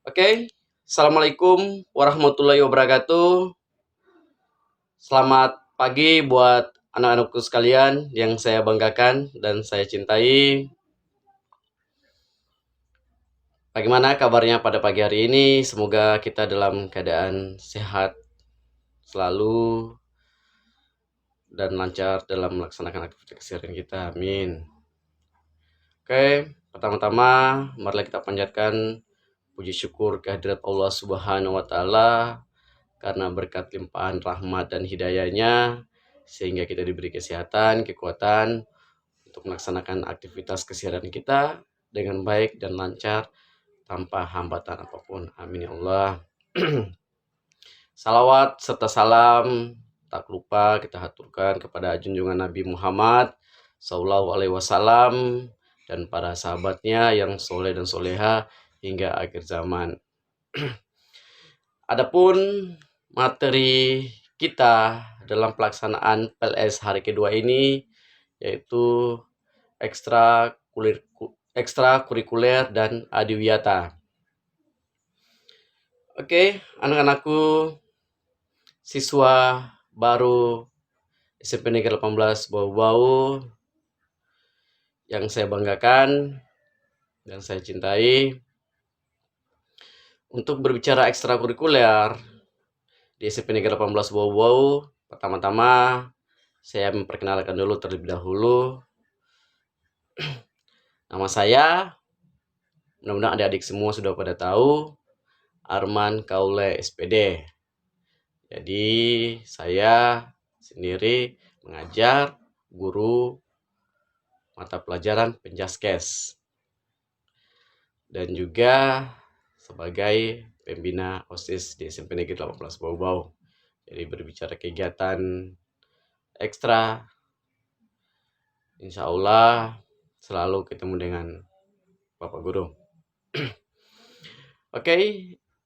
Oke, Assalamualaikum warahmatullahi wabarakatuh. Selamat pagi buat anak-anakku sekalian yang saya banggakan dan saya cintai. Bagaimana kabarnya pada pagi hari ini? Semoga kita dalam keadaan sehat selalu dan lancar dalam melaksanakan aktivitas keseharian kita. Amin. Oke, pertama-tama marilah kita panjatkan puji syukur kehadirat Allah Subhanahu wa taala karena berkat limpahan rahmat dan hidayahnya sehingga kita diberi kesehatan, kekuatan untuk melaksanakan aktivitas keseharian kita dengan baik dan lancar tanpa hambatan apapun. Amin ya Allah. Salawat serta salam tak lupa kita haturkan kepada junjungan Nabi Muhammad Sallallahu Alaihi Wasallam dan para sahabatnya yang soleh dan soleha hingga akhir zaman. Adapun materi kita dalam pelaksanaan PLS hari kedua ini yaitu ekstrakurikuler dan adiwiyata. Oke, anak-anakku siswa baru SMP Negeri 18 Bau-Bau yang saya banggakan dan saya cintai. Untuk berbicara ekstrakurikuler di SMP Negeri 18 Bau-Bau, pertama-tama saya memperkenalkan dulu terlebih dahulu. Nama saya, mudah-mudahan adik-adik semua sudah pada tahu, Arman Kaule SPD. Jadi saya sendiri mengajar guru mata pelajaran Penjaskes dan juga sebagai pembina OSIS di SMP Negeri 18 Bau-Bau. Jadi berbicara kegiatan ekstra, insya Allah selalu ketemu dengan Bapak Guru. Oke,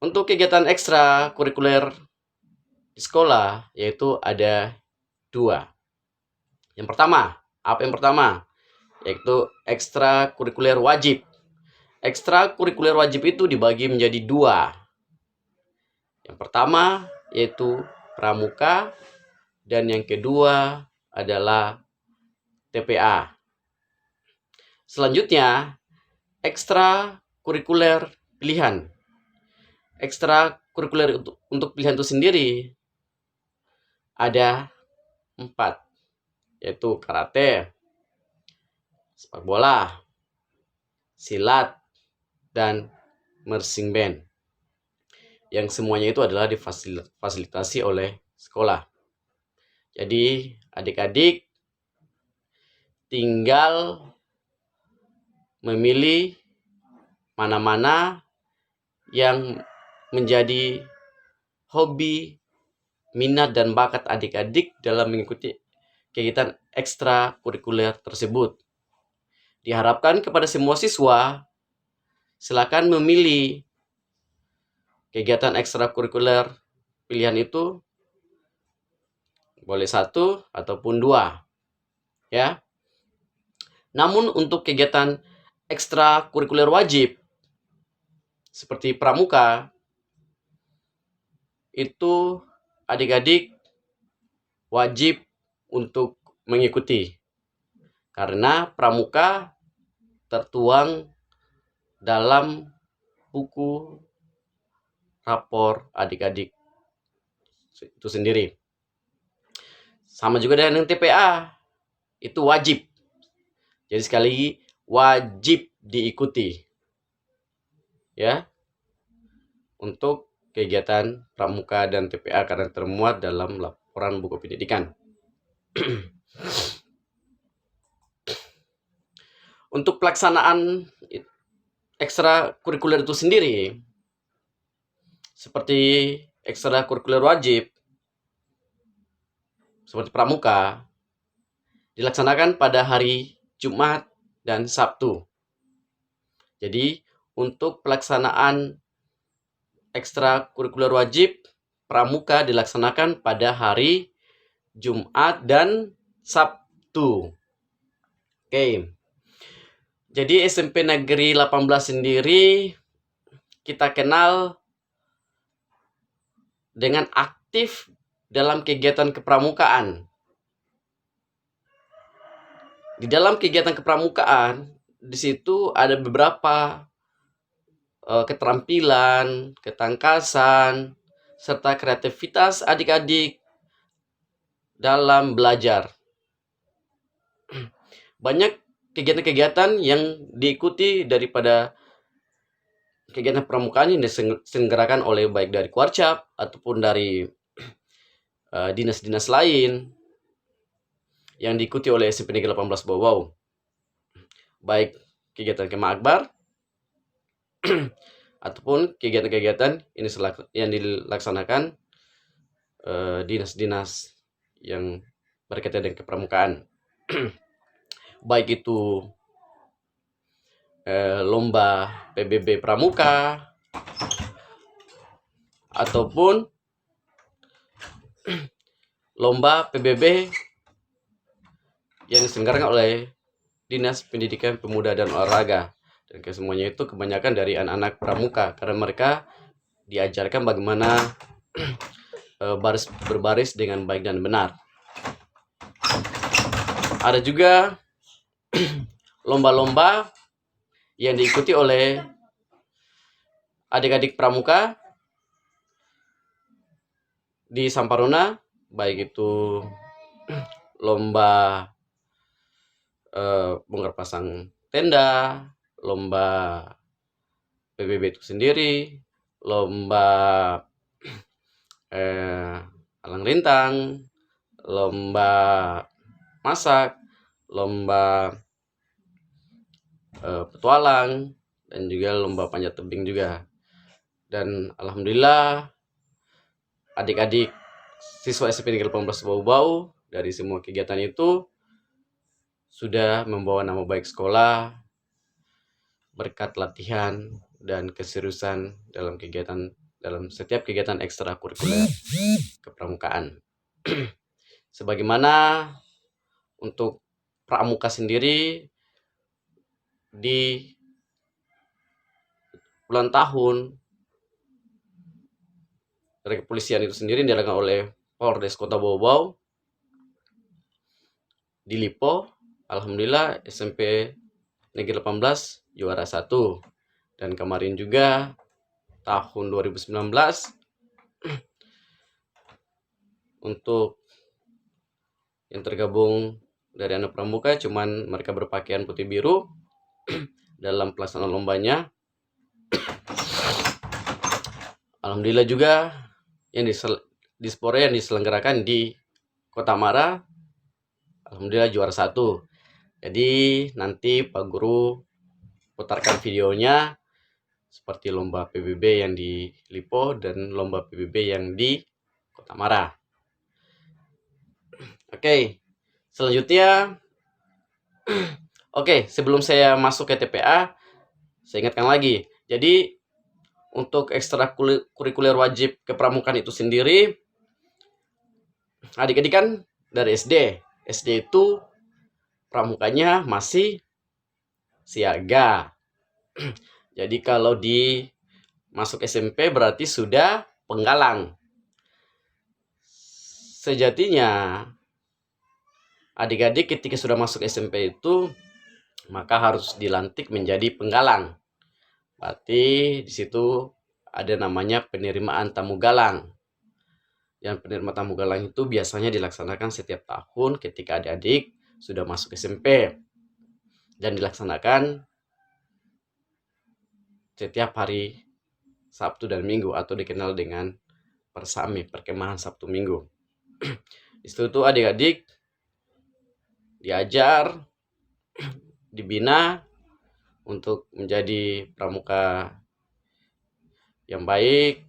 untuk kegiatan ekstra kurikuler di sekolah yaitu ada 2. Yang pertama, apa yang pertama? Yaitu ekstra kurikuler wajib. Ekstra kurikuler wajib itu dibagi menjadi 2. Yang pertama yaitu pramuka dan yang kedua adalah TPA. Selanjutnya, ekstra kurikuler pilihan. Ekstra kurikuler untuk pilihan itu sendiri ada 4, yaitu karate, sepak bola, silat, dan marching band. Yang semuanya itu adalah difasilitasi oleh sekolah. Jadi adik-adik tinggal memilih mana-mana yang menjadi hobi, minat, dan bakat adik-adik dalam mengikuti kegiatan ekstra kurikuler tersebut. Diharapkan kepada semua siswa, silakan memilih kegiatan ekstra kurikuler pilihan itu, boleh 1 ataupun 2, ya. Namun untuk kegiatan ekstra kurikuler wajib seperti pramuka itu adik-adik wajib untuk mengikuti karena pramuka tertuang dalam buku rapor adik-adik itu sendiri. Sama juga dengan TPA, itu wajib. Jadi sekali lagi wajib diikuti, ya, untuk kegiatan pramuka dan TPA karena termuat dalam laporan buku pendidikan. Untuk pelaksanaan ekstra kurikuler itu sendiri, seperti ekstra kurikuler wajib, seperti pramuka, dilaksanakan pada hari Jumat dan Sabtu. Jadi untuk pelaksanaan ekstra kurikuler wajib pramuka dilaksanakan pada hari Jumat dan Sabtu. Oke. Jadi SMP Negeri 18 sendiri kita kenal dengan aktif dalam kegiatan kepramukaan. Di dalam kegiatan kepramukaan, di situ ada beberapa keterampilan, ketangkasan, serta kreativitas adik-adik dalam belajar. Banyak kegiatan-kegiatan yang diikuti daripada kegiatan pramukaan yang diselenggarakan oleh baik dari Kuarcap ataupun dari dinas-dinas lain yang diikuti oleh SMP Negeri 18 Bau-Bau. Baik kegiatan Kemah Akbar ataupun kegiatan-kegiatan yang dilaksanakan dinas-dinas yang berkaitan dengan kepramukaan. Baik itu lomba PBB Pramuka ataupun lomba PBB yang diselenggarakan oleh Dinas Pendidikan Pemuda dan Olahraga. Dan kesemuanya itu kebanyakan dari anak-anak pramuka, karena mereka diajarkan bagaimana berbaris dengan baik dan benar. Ada juga lomba-lomba yang diikuti oleh adik-adik pramuka di Samparuna, baik itu lomba bongkar pasang tenda, lomba PBB itu sendiri, lomba alang rintang, lomba masak, lomba petualang, dan juga lomba panjat tebing juga. Dan alhamdulillah adik-adik siswa SMP Negeri 18 Bau-Bau dari semua kegiatan itu sudah membawa nama baik sekolah berkat latihan dan keseriusan dalam setiap kegiatan ekstrakurikuler kepramukaan. Sebagaimana untuk pramuka sendiri di ulang tahun dari kepolisian itu sendiri dilakukan oleh Polres Kota Bau-Bau di Lipo. Alhamdulillah SMP Negeri 18 juara 1. Dan kemarin juga tahun 2019 untuk yang tergabung dari anak pramuka cuman mereka berpakaian putih biru dalam pelaksanaan lombanya. Alhamdulillah juga yang dispore yang diselenggarakan di Kota Mara, alhamdulillah juara 1. Jadi nanti Pak Guru putarkan videonya seperti lomba PBB yang di Lipo dan lomba PBB yang di Kota Mara. Oke, selanjutnya sebelum saya masuk ke TPA, saya ingatkan lagi. Jadi untuk ekstrakurikuler wajib kepramukaan itu sendiri, adik-adik kan dari SD. SD itu pramukanya masih siaga. Jadi kalau di masuk SMP berarti sudah penggalang. Sejatinya adik-adik ketika sudah masuk SMP itu maka harus dilantik menjadi penggalang. Berarti di situ ada namanya penerimaan tamu galang. Yang penerima tamu galang itu biasanya dilaksanakan setiap tahun ketika adik-adik sudah masuk SMP dan dilaksanakan setiap hari Sabtu dan Minggu atau dikenal dengan Persami, Perkemahan Sabtu Minggu. Di situ tuh adik-adik diajar, dibina untuk menjadi pramuka yang baik,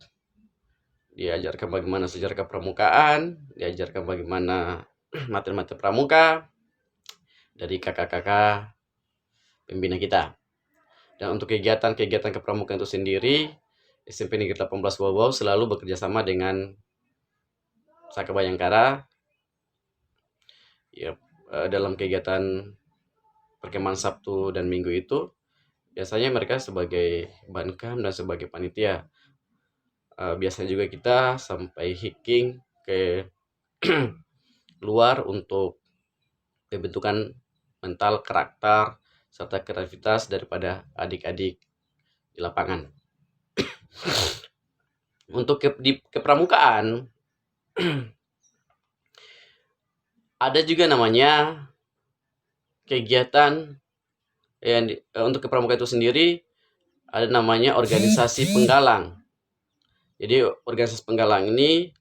diajarkan bagaimana sejarah kepramukaan, diajarkan bagaimana materi-materi pramuka dari kakak-kakak pembina kita. Dan untuk kegiatan-kegiatan kepramukaan itu sendiri, SMP Negeri 18 Bau-Bau selalu bekerja sama dengan Saka Bayangkara ya, dalam kegiatan perkemahan Sabtu dan Minggu itu biasanya mereka sebagai bankam dan sebagai panitia. Biasanya juga kita sampai hiking ke luar untuk pembentukan mental, karakter, serta kreativitas daripada adik-adik di lapangan. Untuk di kepramukaan, ada juga namanya kegiatan yang untuk kepramukaan itu sendiri ada namanya organisasi penggalang. Jadi organisasi penggalang ini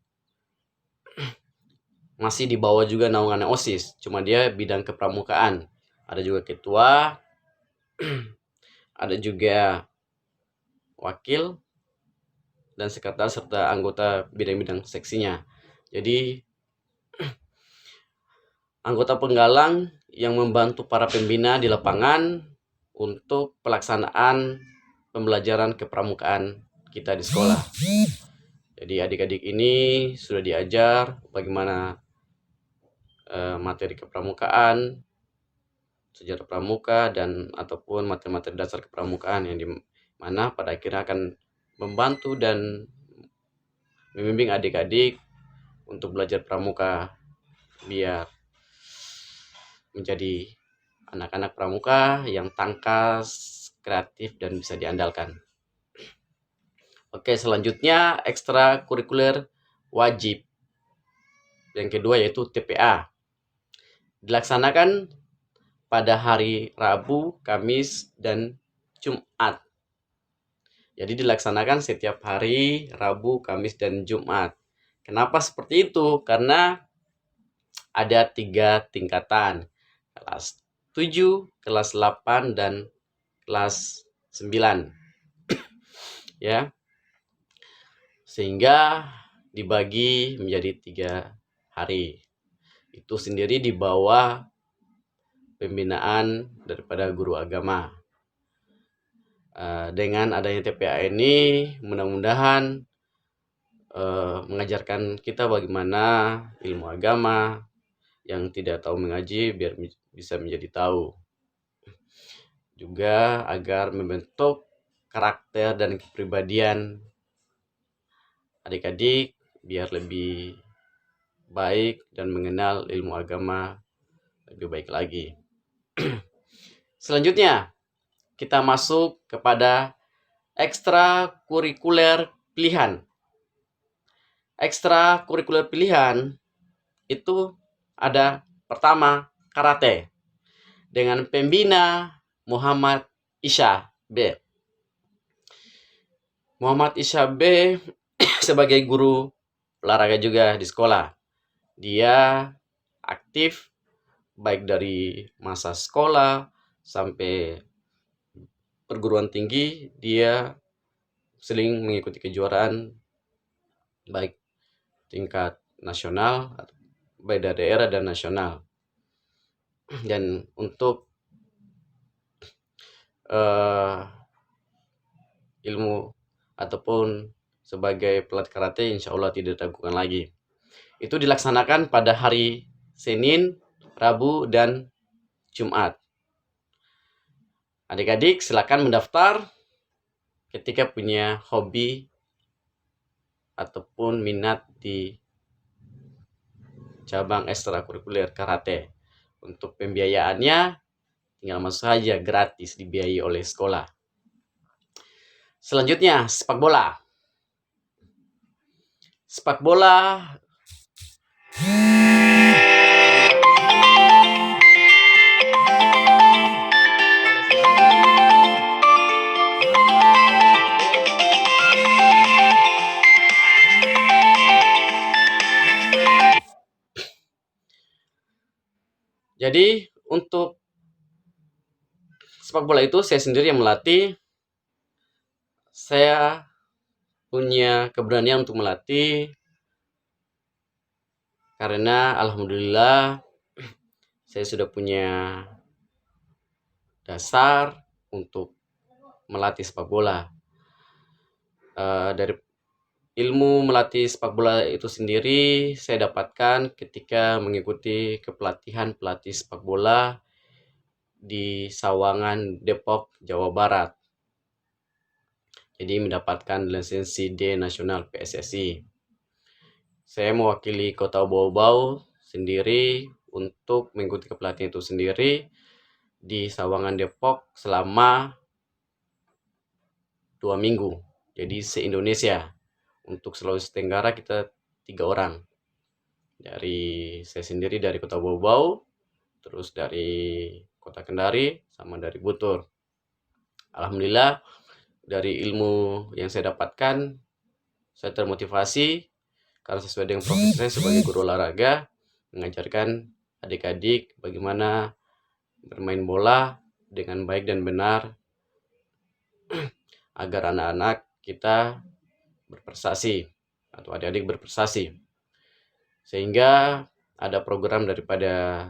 masih di bawah juga naungan OSIS, cuma dia bidang kepramukaan. Ada juga ketua, ada juga wakil dan sekretaris serta anggota bidang-bidang seksinya. Jadi anggota penggalang yang membantu para pembina di lapangan untuk pelaksanaan pembelajaran kepramukaan kita di sekolah. Jadi adik-adik ini sudah diajar bagaimana materi kepramukaan, sejarah pramuka, dan ataupun materi-materi dasar kepramukaan yang dimana pada akhirnya akan membantu dan membimbing adik-adik untuk belajar pramuka biar menjadi anak-anak pramuka yang tangkas, kreatif, dan bisa diandalkan. Oke, selanjutnya ekstrakurikuler wajib. Yang kedua yaitu TPA. Dilaksanakan pada hari Rabu, Kamis, dan Jumat. Jadi dilaksanakan setiap hari Rabu, Kamis, dan Jumat. Kenapa seperti itu? Karena ada 3 tingkatan. Kelas 7, kelas 8, dan kelas 9. Ya. Sehingga dibagi menjadi 3 hari. Itu sendiri di bawah pembinaan daripada guru agama. Dengan adanya TPA ini mudah-mudahan mengajarkan kita bagaimana ilmu agama, yang tidak tahu mengaji biar bisa menjadi tahu. Juga agar membentuk karakter dan kepribadian adik-adik biar lebih baik dan mengenal ilmu agama lebih baik lagi. Selanjutnya, kita masuk kepada ekstrakurikuler pilihan. Ekstrakurikuler pilihan itu ada pertama karate dengan pembina Muhammad Isya B. Muhammad Isya B sebagai guru olahraga juga di sekolah. Dia aktif baik dari masa sekolah sampai perguruan tinggi, dia sering mengikuti kejuaraan baik tingkat nasional, baik dari daerah dan nasional. Dan untuk ilmu ataupun sebagai pelatih karate insya Allah tidak diragukan lagi. Itu dilaksanakan pada hari Senin, Rabu, dan Jumat. Adik-adik silakan mendaftar ketika punya hobi ataupun minat di cabang ekstrakurikuler karate. Untuk pembiayaannya tinggal masuk saja, gratis, dibiayai oleh sekolah. Selanjutnya sepak bola. Sepak bola jadi untuk sepak bola itu saya sendiri yang melatih. Saya punya keberanian untuk melatih karena alhamdulillah saya sudah punya dasar untuk melatih sepak bola. Dari ilmu melatih sepak bola itu sendiri saya dapatkan ketika mengikuti kepelatihan pelatih sepak bola di Sawangan, Depok, Jawa Barat. Jadi mendapatkan lisensi D nasional PSSI. Saya mewakili Kota Bau-Bau sendiri untuk mengikuti kepelatihan itu sendiri di Sawangan, Depok selama 2 minggu. Jadi se-Indonesia. Untuk Sulawesi Tenggara kita 3 orang. Dari saya sendiri dari Kota Bau-Bau, terus dari Kota Kendari, sama dari Butur. Alhamdulillah dari ilmu yang saya dapatkan, saya termotivasi karena sesuai dengan profesi saya sebagai guru olahraga, mengajarkan adik-adik bagaimana bermain bola dengan baik dan benar agar anak-anak kita berprestasi atau adik-adik berprestasi. Sehingga ada program daripada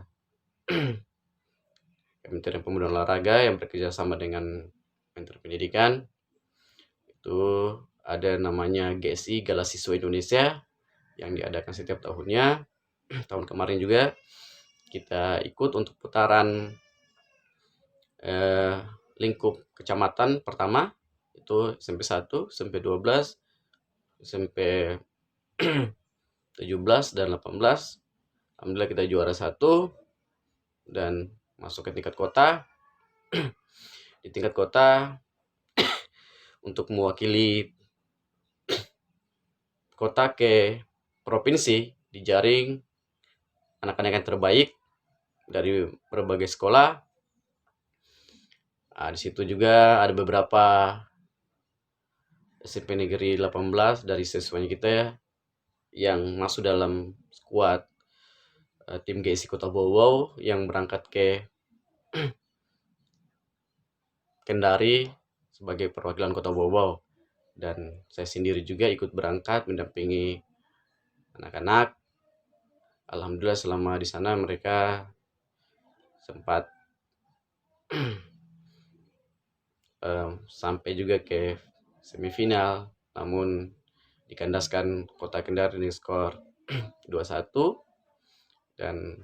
Kementerian Pemuda dan Olahraga yang bekerja sama dengan Kementerian Pendidikan. Itu ada namanya GSI, Gala Siswa Indonesia, yang diadakan setiap tahunnya. Tahun kemarin juga kita ikut untuk putaran lingkup kecamatan pertama, itu SMP 1, SMP 12, SMP 17 dan 18. Alhamdulillah kita juara 1 dan masuk ke tingkat kota. Di tingkat kota untuk mewakili kota ke provinsi, dijaring anak-anak yang terbaik dari berbagai sekolah. Di situ juga ada beberapa SMP Negeri 18 dari siswanya kita ya, yang masuk dalam skuad tim GSI Kota Bau-Bau yang berangkat ke Kendari sebagai perwakilan Kota Bau-Bau. Dan saya sendiri juga ikut berangkat mendampingi anak-anak. Alhamdulillah selama di sana mereka sempat sampai juga ke semifinal, namun dikandaskan Kota Kendari dengan skor 2-1. Dan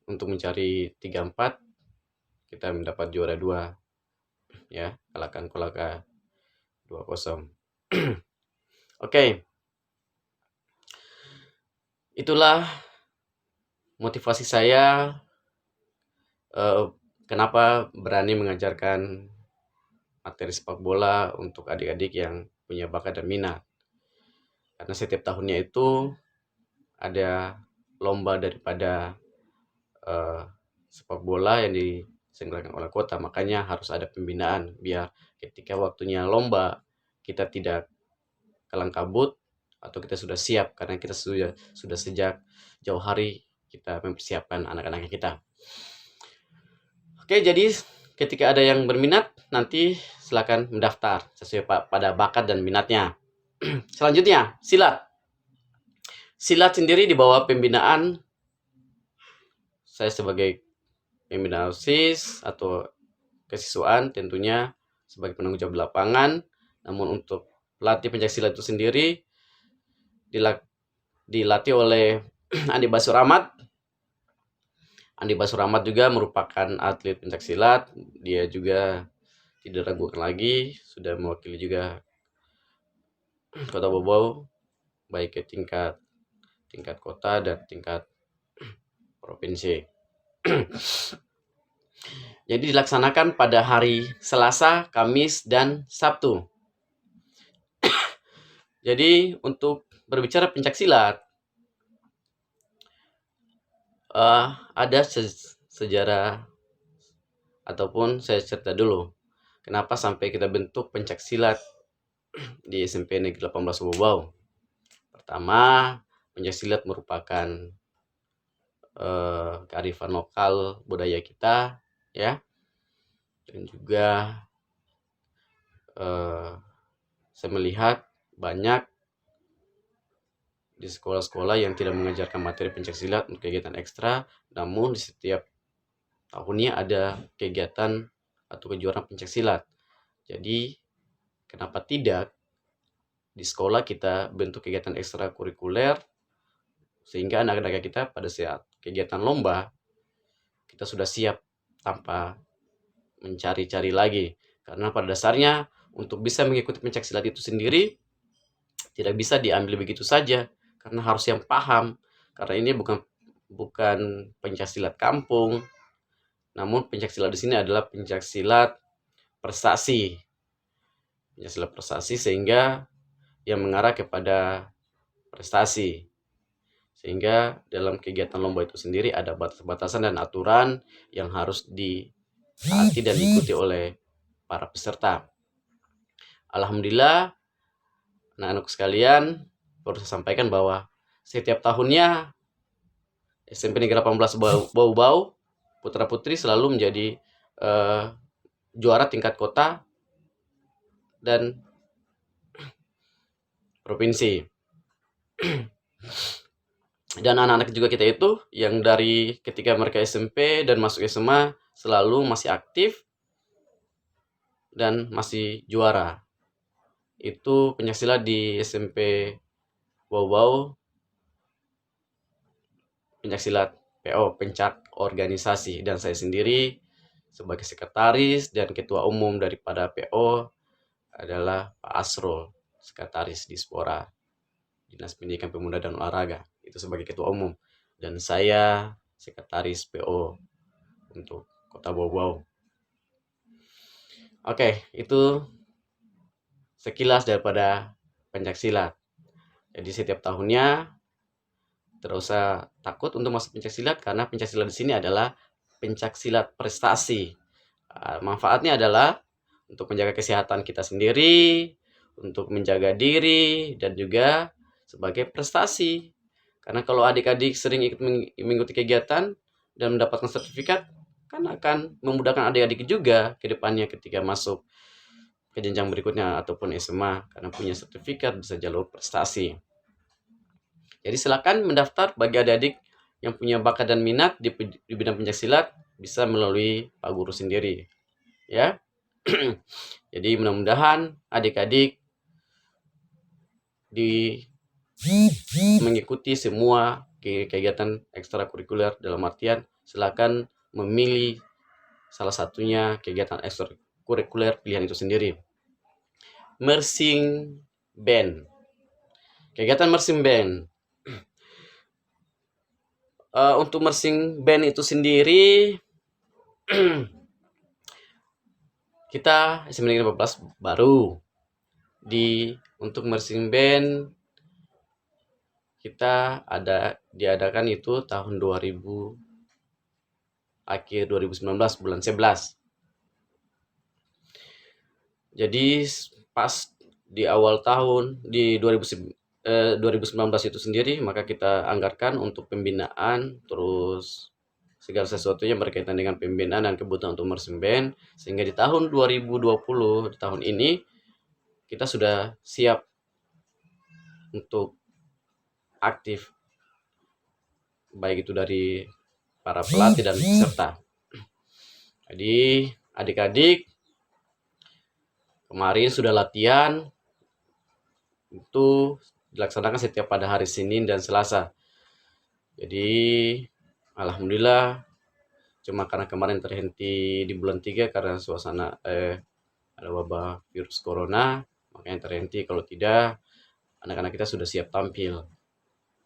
untuk mencari 3-4 kita mendapat juara 2 ya, kalahkan Kolaka 2-0. Oke. Itulah motivasi saya kenapa berani mengajarkan materi sepak bola untuk adik-adik yang punya bakat dan minat. Karena setiap tahunnya itu ada lomba daripada sepak bola yang diselenggarakan oleh kota, makanya harus ada pembinaan biar ketika waktunya lomba kita tidak kalang kabut atau kita sudah siap, karena kita sudah sejak jauh hari kita mempersiapkan anak-anak kita. Oke, jadi ketika ada yang berminat nanti silakan mendaftar sesuai pada bakat dan minatnya. Selanjutnya, silat. Silat sendiri di bawah pembinaan saya sebagai pembina OSIS atau kesiswaan, tentunya sebagai penanggung jawab lapangan. Namun untuk pelatih pencaksilat itu sendiri dilatih oleh Andi Basur Ahmad. Andi Basur Ahmad juga merupakan atlet pencaksilat. Dia juga tidak ragukan lagi, sudah mewakili juga Kota Bau-Bau baik ke tingkat kota dan tingkat provinsi. Jadi dilaksanakan pada hari Selasa, Kamis, dan Sabtu. Jadi untuk berbicara pencaksilat, ada sejarah ataupun saya cerita dulu kenapa sampai kita bentuk pencaksilat di SMP Negeri 18 Bau-Bau. Pertama, pencaksilat merupakan kearifan lokal budaya kita ya, dan juga saya melihat banyak di sekolah-sekolah yang tidak mengajarkan materi pencaksilat untuk kegiatan ekstra, namun di setiap tahunnya ada kegiatan atau kejuaraan pencaksilat. Jadi kenapa tidak di sekolah kita bentuk kegiatan ekstrakurikuler sehingga anak-anak kita pada saat kegiatan lomba kita sudah siap tanpa mencari-cari lagi. Karena pada dasarnya untuk bisa mengikuti pencaksilat itu sendiri tidak bisa diambil begitu saja, karena harus yang paham. Karena ini bukan pencaksilat kampung, namun pencaksilat di sini adalah pencaksilat prestasi. Pencaksilat prestasi sehingga yang mengarah kepada prestasi. Sehingga dalam kegiatan lomba itu sendiri ada batas-batasan dan aturan yang harus ditaati dan diikuti oleh para peserta. Alhamdulillah, anak-anak sekalian, perlu saya sampaikan bahwa setiap tahunnya SMP Negeri 18 Bau-Bau putra-putri selalu menjadi juara tingkat kota dan provinsi. Dan anak-anak juga kita itu yang dari ketika mereka SMP dan masuk SMA selalu masih aktif dan masih juara. Itu pencaksilat di SMP Bau-Bau, pencaksilat PO, pencak organisasi, dan saya sendiri sebagai sekretaris dan ketua umum daripada PO adalah Pak Asrul, sekretaris Dispora Dinas Pendidikan Pemuda dan Olahraga, itu sebagai ketua umum, dan saya sekretaris PO untuk Kota Bau-Bau. Oke, itu sekilas daripada pencaksilat. Jadi setiap tahunnya tidak usah takut untuk masuk pencaksilat, karena pencaksilat di sini adalah pencaksilat prestasi. Manfaatnya adalah untuk menjaga kesehatan kita sendiri, untuk menjaga diri, dan juga sebagai prestasi. Karena kalau adik-adik sering ikut mengikuti kegiatan dan mendapatkan sertifikat, kan akan memudahkan adik-adik juga ke depannya ketika masuk ke jenjang berikutnya ataupun SMA, karena punya sertifikat bisa jalur prestasi. Jadi silakan mendaftar bagi adik-adik yang punya bakat dan minat di bidang pencaksilat, bisa melalui Pak Guru sendiri, ya. Jadi mudah-mudahan adik-adik mengikuti semua kegiatan ekstrakurikuler, dalam artian silakan memilih salah satunya kegiatan ekstrakurikuler pilihan itu sendiri. Marching band. Kegiatan marching band. Untuk marching band itu sendiri kita SMP Negeri 14 baru untuk marching band kita diadakan itu tahun 2000 akhir 2019 bulan 11. Jadi pas di awal tahun di 2019 itu sendiri, maka kita anggarkan untuk pembinaan, terus segala sesuatunya berkaitan dengan pembinaan dan kebutuhan untuk marching band, sehingga di tahun 2020, di tahun ini kita sudah siap untuk aktif, baik itu dari para pelatih dan peserta. Jadi adik-adik kemarin sudah latihan, itu dilaksanakan setiap pada hari Senin dan Selasa. Jadi alhamdulillah, cuma karena kemarin terhenti di bulan 3 karena suasana ada wabah virus corona, makanya terhenti. Kalau tidak, anak-anak kita sudah siap tampil,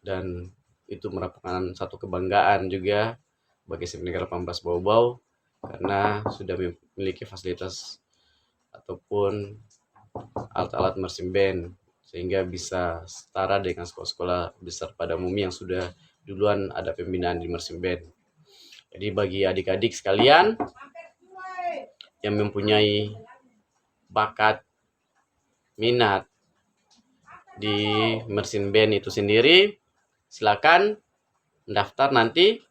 dan itu merupakan satu kebanggaan juga bagi SMP Negeri 18 Bau-Bau, karena sudah memiliki fasilitas ataupun alat-alat marching band, sehingga bisa setara dengan sekolah-sekolah besar pada umumnya yang sudah duluan ada pembinaan di marching band. Jadi bagi adik-adik sekalian yang mempunyai bakat, minat di marching band itu sendiri, silakan mendaftar nanti.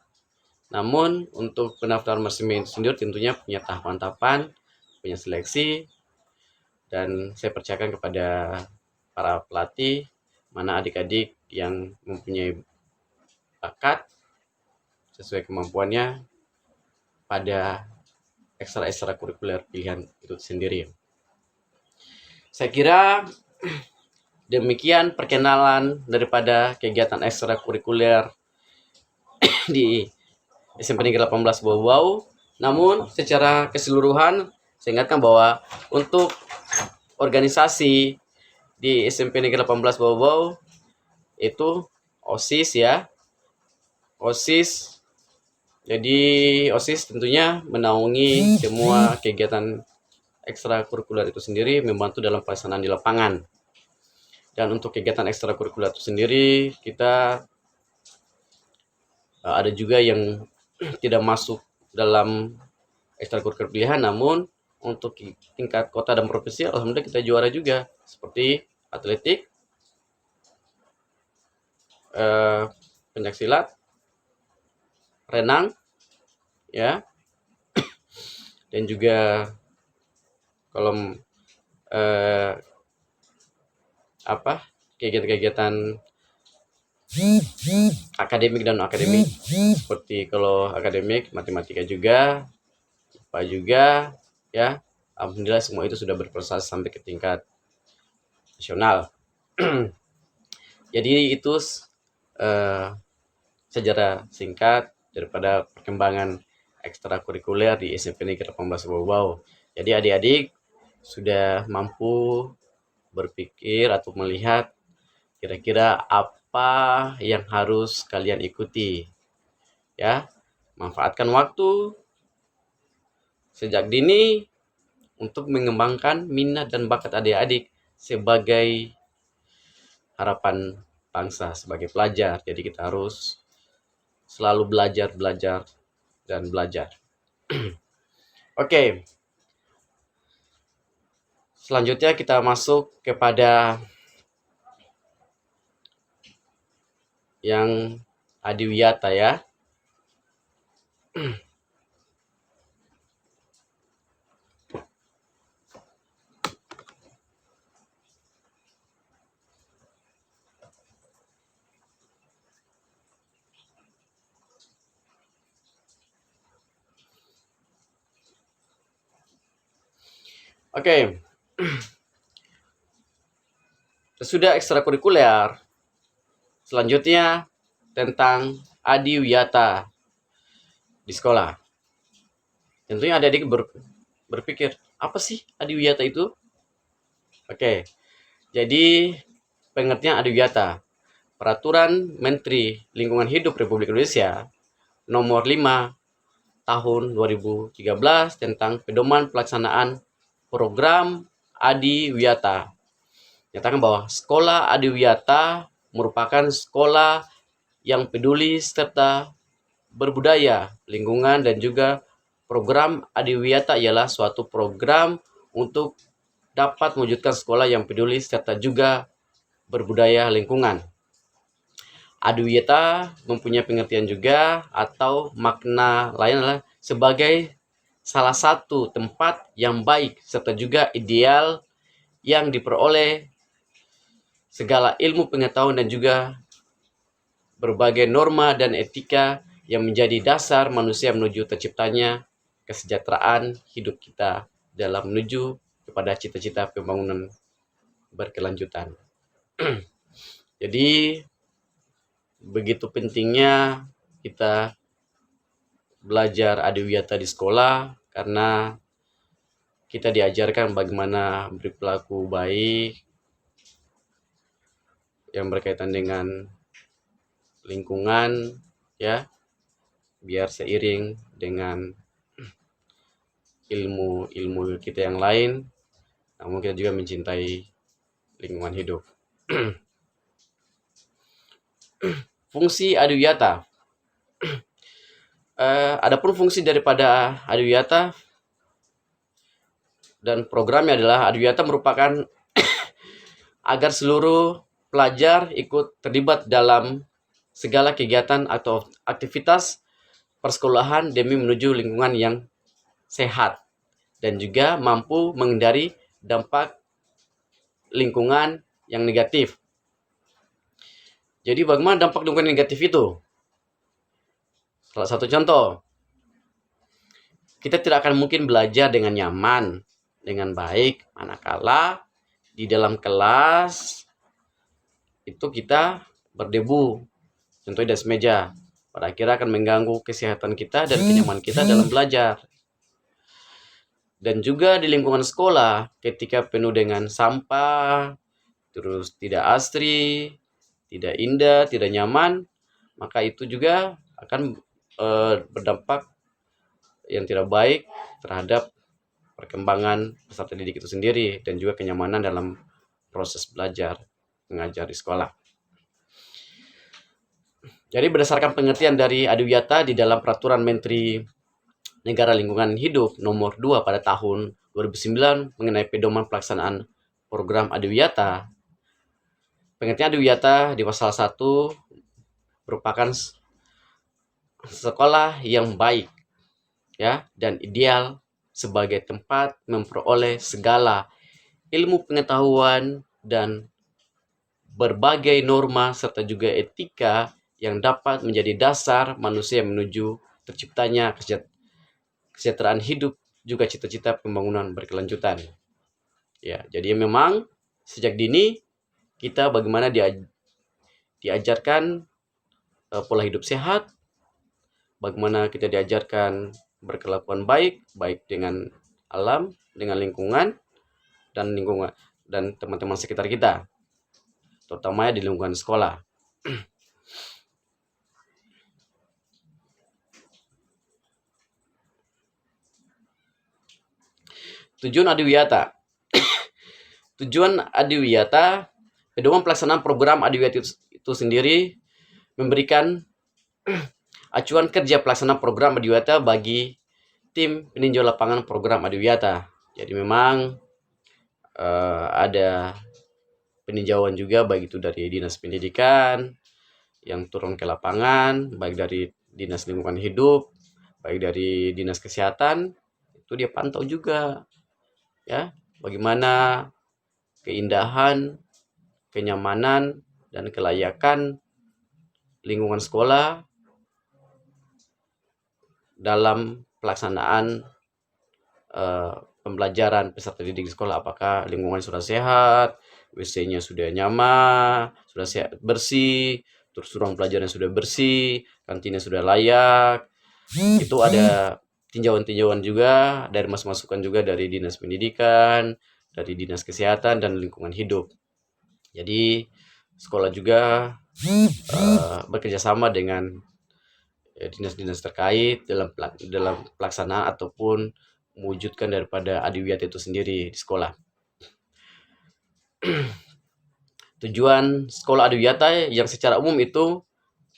Namun untuk pendaftaran marching band sendiri tentunya punya tahapan-tahapan, punya seleksi, dan saya percayakan kepada para pelatih mana adik-adik yang mempunyai bakat sesuai kemampuannya pada ekstra kurikuler pilihan itu sendiri. Saya kira demikian perkenalan daripada kegiatan ekstrakurikuler di SMP Negeri 18 Bau-Bau. Namun secara keseluruhan saya ingatkan bahwa untuk organisasi di SMP Negeri 18 Bau-Bau itu OSIS ya. OSIS, jadi OSIS tentunya menaungi semua kegiatan ekstrakurikuler itu sendiri, membantu dalam pelaksanaan di lapangan. Dan untuk kegiatan ekstrakurikuler itu sendiri, kita ada juga yang tidak masuk dalam ekstrakurikuler pilihan, namun untuk tingkat kota dan provinsi, alhamdulillah kita juara juga, seperti atletik, pencaksilat, renang, ya, dan juga kalau kegiatan-kegiatan akademik dan non-akademik, seperti kalau akademik matematika juga, IPA juga, ya. Alhamdulillah semua itu sudah berprestasi sampai ke tingkat nasional. Jadi itu sejarah singkat daripada perkembangan ekstrakurikuler di SMP Negeri 18 Bau-Bau. Jadi adik-adik sudah mampu berpikir atau melihat kira-kira apa yang harus kalian ikuti, ya. Manfaatkan waktu sejak dini untuk mengembangkan minat dan bakat adik-adik sebagai harapan bangsa, sebagai pelajar. Jadi kita harus selalu belajar dan belajar. Oke, selanjutnya kita masuk kepada yang adiwiyata ya. Oke, sudah ekstrakurikuler. Selanjutnya tentang adiwiyata di sekolah. Tentunya adik-adik berpikir, apa sih adiwiyata itu? Oke, jadi pengertian adiwiyata, Peraturan Menteri Lingkungan Hidup Republik Indonesia Nomor 5 Tahun 2013 tentang pedoman pelaksanaan program adiwiyata. Nyatakan bahwa sekolah adiwiyata merupakan sekolah yang peduli serta berbudaya, lingkungan, dan juga program adiwiyata ialah suatu program untuk dapat mewujudkan sekolah yang peduli serta juga berbudaya lingkungan. Adiwiyata mempunyai pengertian juga atau makna lain adalah sebagai salah satu tempat yang baik serta juga ideal yang diperoleh segala ilmu pengetahuan dan juga berbagai norma dan etika yang menjadi dasar manusia menuju terciptanya kesejahteraan hidup kita dalam menuju kepada cita-cita pembangunan berkelanjutan. Jadi begitu pentingnya kita belajar adiwiyata di sekolah karena kita diajarkan bagaimana berperilaku baik yang berkaitan dengan lingkungan, ya, biar seiring dengan ilmu kita yang lain, namun kita juga mencintai lingkungan hidup. Fungsi adiwiyata. Adapun fungsi daripada adiwiyata dan programnya adalah adiwiyata merupakan agar seluruh pelajar ikut terlibat dalam segala kegiatan atau aktivitas persekolahan demi menuju lingkungan yang sehat dan juga mampu menghindari dampak lingkungan yang negatif. Jadi bagaimana dampak lingkungan negatif itu? Salah satu contoh, kita tidak akan mungkin belajar dengan nyaman, dengan baik, manakala di dalam kelas itu kita berdebu, contohnya di atas meja. pada akhirnya akan mengganggu kesehatan kita dan kenyamanan kita dalam belajar. Dan juga di lingkungan sekolah, ketika penuh dengan sampah, terus tidak asri, tidak indah, tidak nyaman, maka itu juga akan berdampak yang tidak baik terhadap perkembangan peserta didik itu sendiri dan juga kenyamanan dalam proses belajar mengajar di sekolah. Jadi berdasarkan pengertian dari Adiwiyata di dalam Peraturan Menteri Negara Lingkungan Hidup nomor 2 pada tahun 2009 mengenai pedoman pelaksanaan program Adiwiyata. Pengertian Adiwiyata di pasal 1 merupakan sekolah yang baik ya dan ideal sebagai tempat memperoleh segala ilmu pengetahuan dan berbagai norma serta juga etika yang dapat menjadi dasar manusia menuju terciptanya kesejahteraan hidup, juga cita-cita pembangunan berkelanjutan. Ya, jadi memang sejak dini kita bagaimana diajarkan pola hidup sehat, bagaimana kita diajarkan berkelakuan baik dengan alam, dengan lingkungan dan teman-teman sekitar kita, terutama di lingkungan sekolah. Tujuan Adiwiyata. Tujuan Adiwiyata, pedoman pelaksanaan program Adiwiyata itu sendiri memberikan acuan kerja pelaksanaan program Adiwiyata bagi tim peninjau lapangan program Adiwiyata. Jadi memang ada peninjauan juga baik itu dari Dinas Pendidikan yang turun ke lapangan, baik dari Dinas Lingkungan Hidup, baik dari Dinas Kesehatan, itu dia pantau juga ya bagaimana keindahan, kenyamanan dan kelayakan lingkungan sekolah dalam pelaksanaan pembelajaran peserta didik di sekolah. Apakah lingkungan sudah sehat, WC-nya sudah nyaman, sudah sehat, bersih, terus ruang pelajaran sudah bersih, kantinnya sudah layak. Itu ada tinjauan-tinjauan juga dari masukan juga dari Dinas Pendidikan, dari Dinas Kesehatan dan Lingkungan Hidup. Jadi sekolah juga bekerjasama dengan dinas-dinas terkait dalam pelaksanaan ataupun mewujudkan daripada Adiwiyata itu sendiri di sekolah. Tujuan sekolah Adiwiyata yang secara umum itu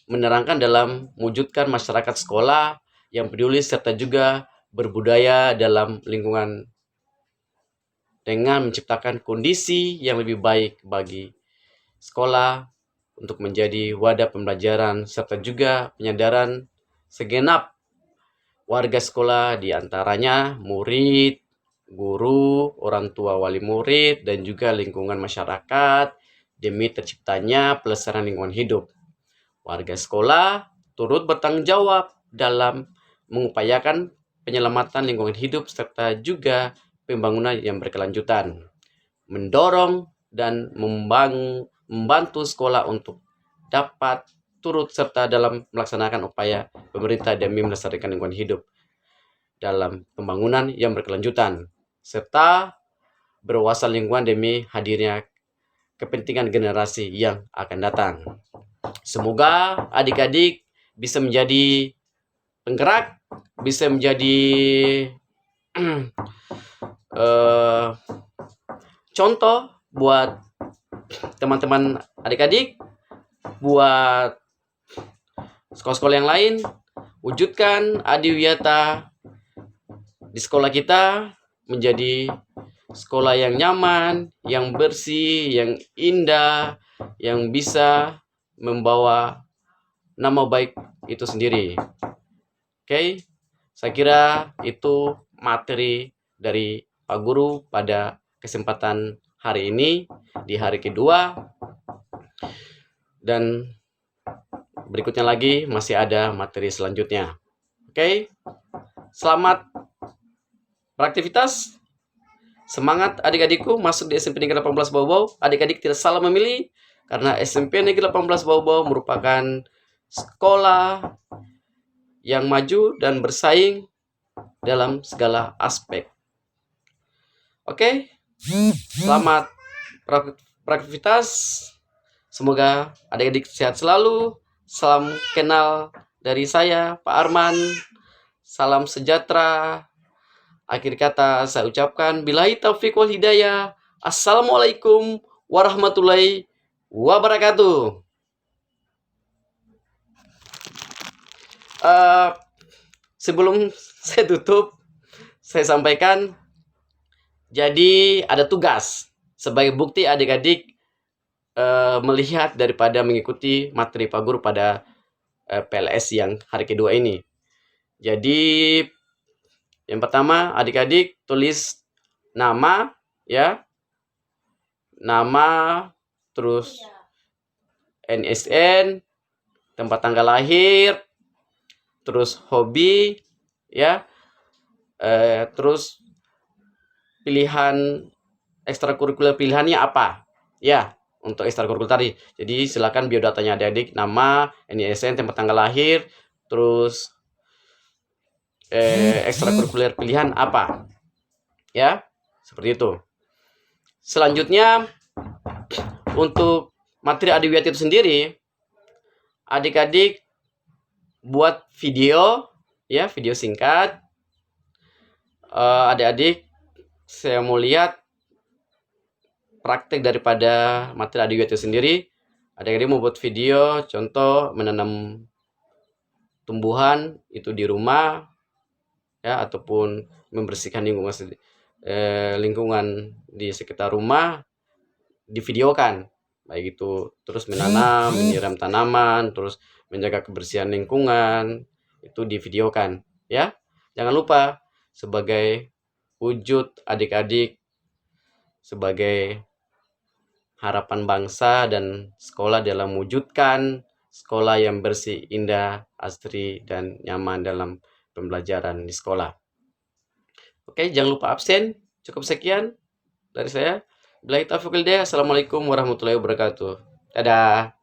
menerangkan dalam mewujudkan masyarakat sekolah yang peduli serta juga berbudaya dalam lingkungan dengan menciptakan kondisi yang lebih baik bagi sekolah untuk menjadi wadah pembelajaran serta juga penyadaran segenap warga sekolah, diantaranya murid, guru, orang tua wali murid, dan juga lingkungan masyarakat demi terciptanya pelestarian lingkungan hidup. Warga sekolah turut bertanggung jawab dalam mengupayakan penyelamatan lingkungan hidup serta juga pembangunan yang berkelanjutan, mendorong dan membantu sekolah untuk dapat turut serta dalam melaksanakan upaya pemerintah demi melestarikan lingkungan hidup dalam pembangunan yang berkelanjutan, serta berwawasan lingkungan demi hadirnya kepentingan generasi yang akan datang. Semoga adik-adik bisa menjadi penggerak, bisa menjadi contoh buat teman-teman adik-adik, buat sekolah-sekolah yang lain. Wujudkan Adiwiyata di sekolah kita menjadi sekolah yang nyaman, yang bersih, yang indah, yang bisa membawa nama baik itu sendiri. Oke, saya kira itu materi dari Pak Guru pada kesempatan hari ini di hari kedua, dan berikutnya lagi masih ada materi selanjutnya. Oke, selamat beraktivitas. Semangat adik-adikku masuk di SMP Negeri 18 Bau-Bau. Adik-adik tidak salah memilih karena SMP Negeri 18 Bau-Bau merupakan sekolah yang maju dan bersaing dalam segala aspek. Oke, selamat beraktivitas. Semoga adik-adik sehat selalu. Salam kenal dari saya, Pak Arman. Salam sejahtera. Akhir kata saya ucapkan billahi taufiq wal hidayah. Assalamualaikum warahmatullahi wabarakatuh. Sebelum saya tutup, saya sampaikan, jadi ada tugas sebagai bukti adik-adik melihat daripada mengikuti materi Pak Guru pada PLS yang hari kedua ini. Jadi yang pertama, adik-adik tulis nama, ya, nama, terus NSN, tempat tanggal lahir, terus hobi, ya, terus pilihan ekstrakurikuler pilihannya apa, ya, untuk ekstrakurikuler tadi. Jadi silakan biodatanya adik-adik, nama, NSN, tempat tanggal lahir, terus ekstrakurikuler pilihan apa, ya, seperti itu. Selanjutnya, untuk materi adiwiyati itu sendiri, adik-adik buat video, ya, video singkat. Adik-adik, saya mau lihat praktek daripada materi adiwiyati itu sendiri. Adik-adik mau buat video, contoh menanam tumbuhan itu di rumah, ya, ataupun membersihkan lingkungan di sekitar rumah, divideokan, baik itu terus menanam, menyiram tanaman, terus menjaga kebersihan lingkungan, itu divideokan, ya. Jangan lupa, sebagai wujud adik-adik sebagai harapan bangsa dan sekolah dalam mewujudkan sekolah yang bersih, indah, asri, dan nyaman dalam pembelajaran di sekolah. Oke, jangan lupa absen. Cukup sekian dari saya. Billahi taufiq wal hidayah. Assalamualaikum warahmatullahi wabarakatuh. Dadah.